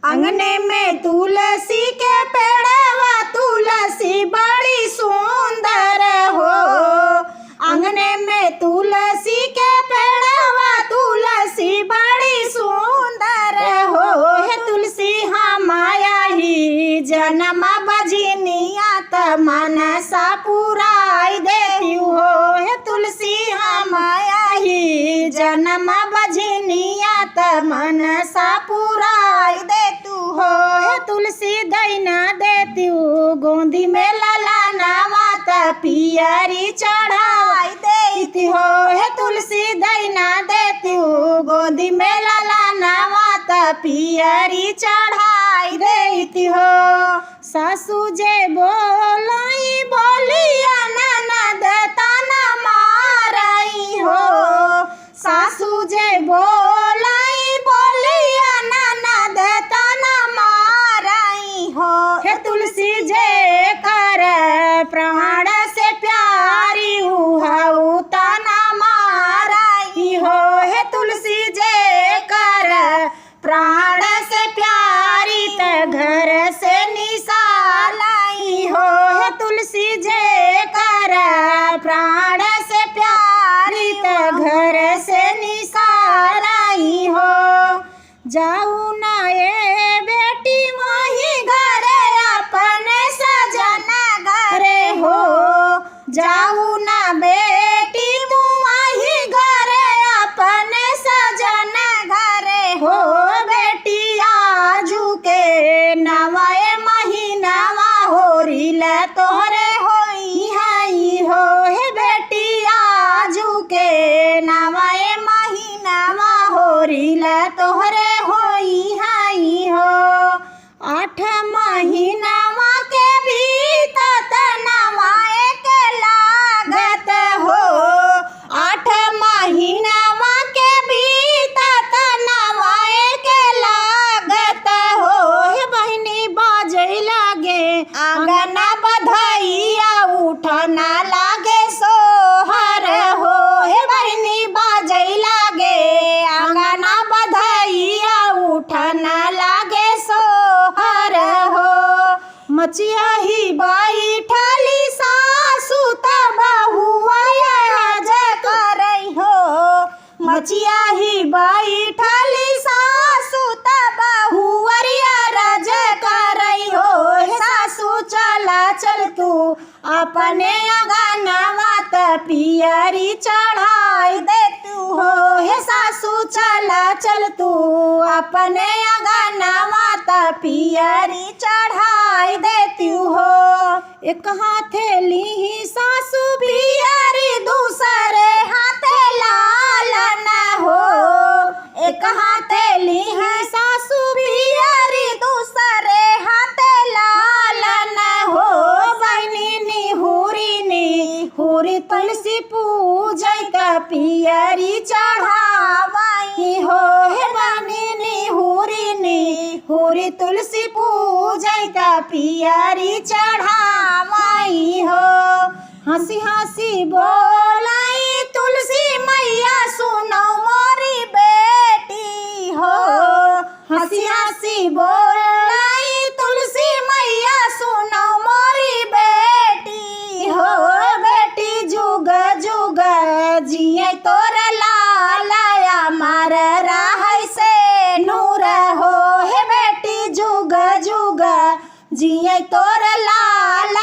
अंगने में तुलसी के पेड़वा तुलसी बड़ी सुंदर हो। अंगने में तुलसी के पेड़वा तुलसी बड़ी सुंदर हो। हे तुलसी हमाया ही जन्म बजनिया त मनसा पुराई देती हो। हे तुलसी हमाया ही जन्म बजनिया त मनसा पुराई देतू हो। हे तुलसी दैना देती गोंदी में लला नवा त पियरी चढ़ाई देती हो। हे तुलसी दैना देती गोंदी में लला नवा त पियरी चढ़ाई देती हो। सासू जे बोलाई बोलिया ननद ताना मारई हो। सासू जे बोलाई बोलिया ननद ताना मारई हो। हे तुलसी जे कर प्राण से प्यारी उहाऊ ताना मारई हो। हे तुलसी जे कर प्राण से प्यारी त घर से निसालाई हो। हे तुलसी जे कर प्राण से प्यारी त घर से निसालाई हो। जाऊ ना ये बेटी मोही घरे अपने सजन घरे हो। जाऊ ना बेटी तुम ही घरे अपने सजन घरे हो। बेटी आजू के नवाए महीनावा होरिल तोहरे होई हाई हो। हे बेटी आजू के नवाए महीनावा होरिल तोहरे होई हाई हो। 8 महीनावा के बीतत नवाए के लागत हो। 8 महीनावा के बीतत नवाए के लागत हो। हे बहिनी बाजे लागे आंगना बधाइया उठना लागे सोहर हो। हे बहिनी बाजे लागे आंगना बधाइया उठना लागे सोहर हो। मचिया ही बाई ठाली सासू त बहुआ राज करई हो। मचिया ही बाई ठाली सासू त बहुअरिया राज करई हो। हे सासू चला चल तू अपने अगनवा त पियरी चढ़ाई देतू हो। हे सासू चला चल तू अपने अगनवा त पियरी चढ़ाई देती हो। एक हाथे ली सासू पियरी दूसरे हाथे लाल न हो। एक हाथे ली सासू पियरी दूसरे हाथे लाल न हो। बहनी निहुरी तुलसी पूजई त पियरी चढ़ावाई हो। हे बहनी निहुरी तुलसी पूजई त पियरी चढ़ावाई हो। हंसी हंसी बोलाई तुलसी मैया सुनो मोरी बेटी हो। हंसी हंसी बोलाई तुलसी मैया सुनो मोरी बेटी हो। बेटी जुग जुग जिए तोर लालाया मार राह से नूर हो। हे बेटी जुग जुग जिए तोर लाला